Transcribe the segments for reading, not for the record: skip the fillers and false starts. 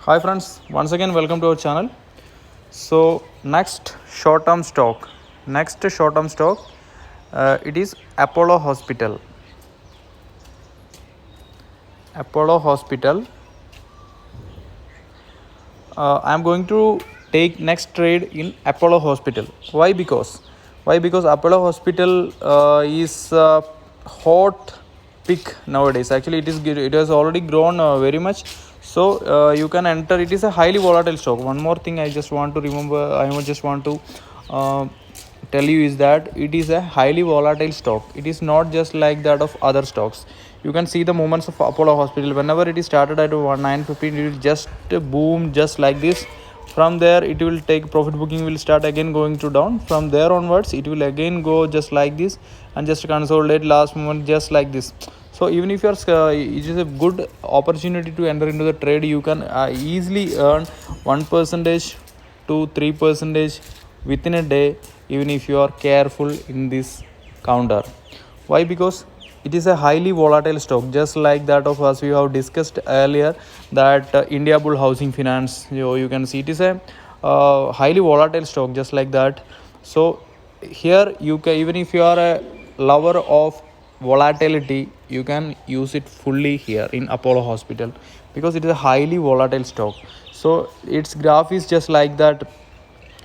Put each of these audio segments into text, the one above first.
Hi friends, once again welcome to our channel. So next short term stock, it is Apollo Hospital. Apollo Hospital. I am going to take next trade in Apollo Hospital. Why because Apollo Hospital is hot pick nowadays. Actually, it has already grown very much. So you can enter. It is a highly volatile stock. One more thing I just want to remember. I just want to uh, tell you is that it is a highly volatile stock. It is not just like that of other stocks. You can see the movements of Apollo Hospital. Whenever it is started at 915, it will just boom just like this. From there it will take profit booking will start again going to down. From there onwards it will again go just like this and just consolidate last moment just like this. So even if you're it is a good opportunity to enter into the trade. You can easily earn 1% to 3% within a day, even if you are careful in this counter. Why? Because it is a highly volatile stock, just like that of us we have discussed earlier, that India Bull Housing Finance. You can see it is a highly volatile stock, just like that. So here you can, even if you are a lover of volatility, you can use it fully here in Apollo Hospital, because it is a highly volatile stock. So its graph is just like that.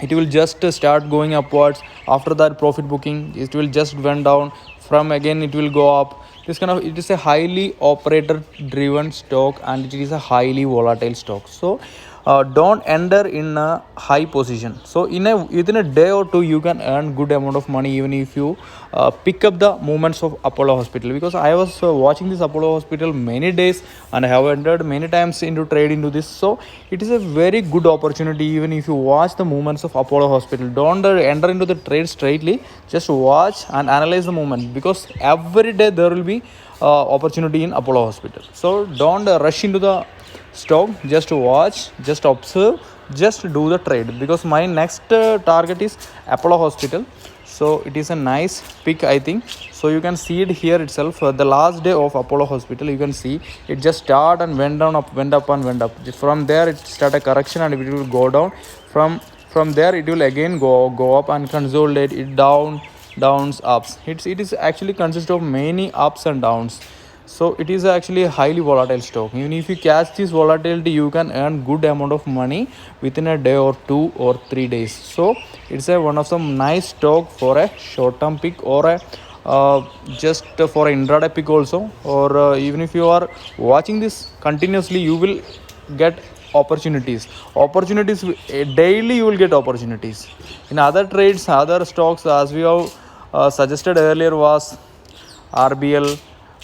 It will just start going upwards. After that profit booking, it will just went down. From again it will go up. This kind of, it is a highly operator driven stock, and it is a highly volatile stock. So don't enter in a high position. So within a day or two you can earn good amount of money, even if you pick up the movements of Apollo Hospital. Because I was watching this Apollo Hospital many days, and I have entered many times into trade into this. So it is a very good opportunity. Even if you watch the movements of Apollo Hospital, don't enter into the trade straightly. Just watch and analyze the movement, because every day there will be opportunity in Apollo Hospital. So don't rush into the stock. Just watch, just observe, just do the trade. Because my next target is Apollo Hospital. So it is a nice pick, I think. So you can see it here itself. The last day of Apollo Hospital, you can see it just start and went down, up, went up and went up. From there it start a correction and it will go down. From there it will again go up and consolidate it down, downs, ups. It is actually consist of many ups and downs. So it is actually a highly volatile stock. Even if you catch this volatility, you can earn good amount of money within a day or 2 or 3 days. So it's a one of some nice stock for a short term pick, or a just for an intraday pick also. Or even if you are watching this continuously, you will get opportunities daily. You will get opportunities in other trades, other stocks, as we have suggested earlier, was RBL,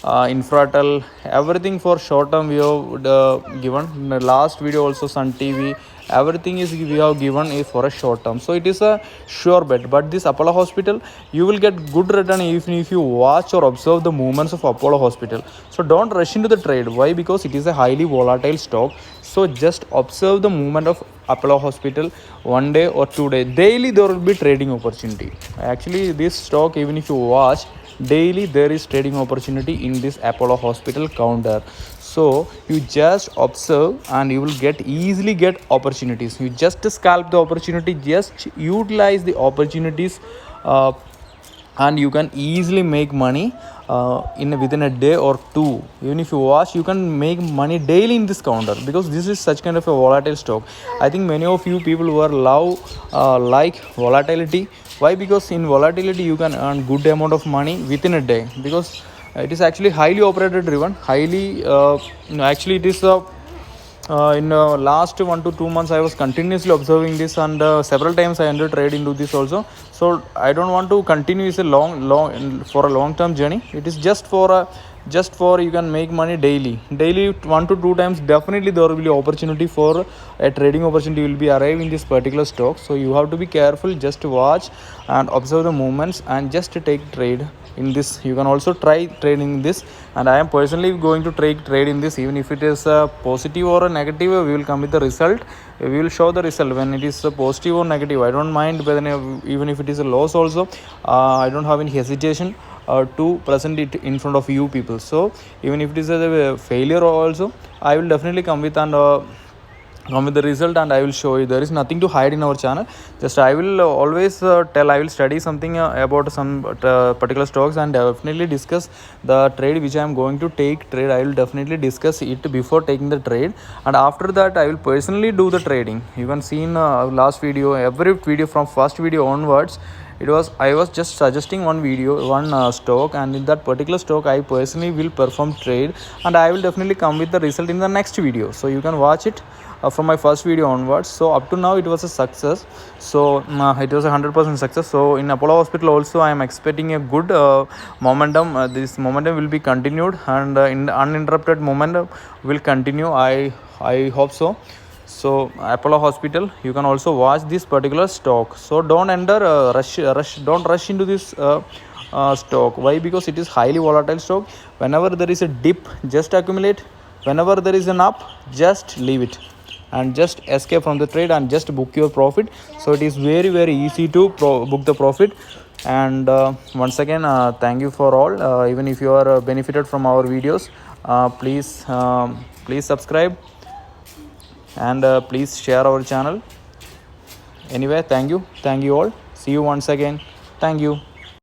Infratel, everything for short term we have given. In the last video also, Sun TV, everything is we have given is for a short term. So it is a sure bet. But this Apollo Hospital, you will get good return even if you watch or observe the movements of Apollo Hospital. So don't rush into the trade. Why? Because it is a highly volatile stock. So just observe the movement of Apollo Hospital 1 day or 2 days. Daily there will be trading opportunity. Actually, this stock, even if you watch daily, there is trading opportunity in this Apollo Hospital counter. So you just observe and you will easily get opportunities. You just scalp the opportunity, just utilize the opportunities, and you can easily make money in within a day or two. Even if you watch, you can make money daily in this counter, because this is such kind of a volatile stock. I think many of you people who are like volatility. Why? Because in volatility you can earn good amount of money within a day, because it is actually highly operator driven, highly actually it is in last 1 to 2 months I was continuously observing this, and several times I entered trade into this also. So I don't want to continue. It's a long for a long term journey. It is just for you can make money daily 1 to 2 times. Definitely there will be opportunity for a trading opportunity will be arrive in this particular stock. So you have to be careful. Just watch and observe the movements and just take trade in this. You can also try trading this, and I am personally going to trade in this. Even if it is a positive or a negative, we will come with the result. We will show the result when it is a positive or negative. I don't mind whether, even if it is a loss also, I don't have any hesitation to present it in front of you people. So even if it is a failure also, I will definitely come with and come with the result and I will show you. There is nothing to hide in our channel. Just I will always tell, I will study something about some particular stocks and definitely discuss the trade which I am going to take trade. I will definitely discuss it before taking the trade, and after that I will personally do the trading. You can see in last video, every video from first video onwards, it was, I was just suggesting one video, one stock, and in that particular stock I personally will perform trade, and I will definitely come with the result in the next video, so you can watch it from my first video onwards. So up to now it was a success. So it was a 100% success. So in Apollo Hospital also I am expecting a good momentum. This momentum will be continued, and in uninterrupted momentum will continue. I hope so. So Apollo Hospital, you can also watch this particular stock. So don't enter don't rush into this stock. Why? Because it is highly volatile stock. Whenever there is a dip, just accumulate. Whenever there is an up, just leave it and just escape from the trade and just book your profit. So it is very easy to book the profit. And once again, thank you for all. Even if you are benefited from our videos, please subscribe, and please share our channel. Anyway, thank you all. See you once again. Thank you.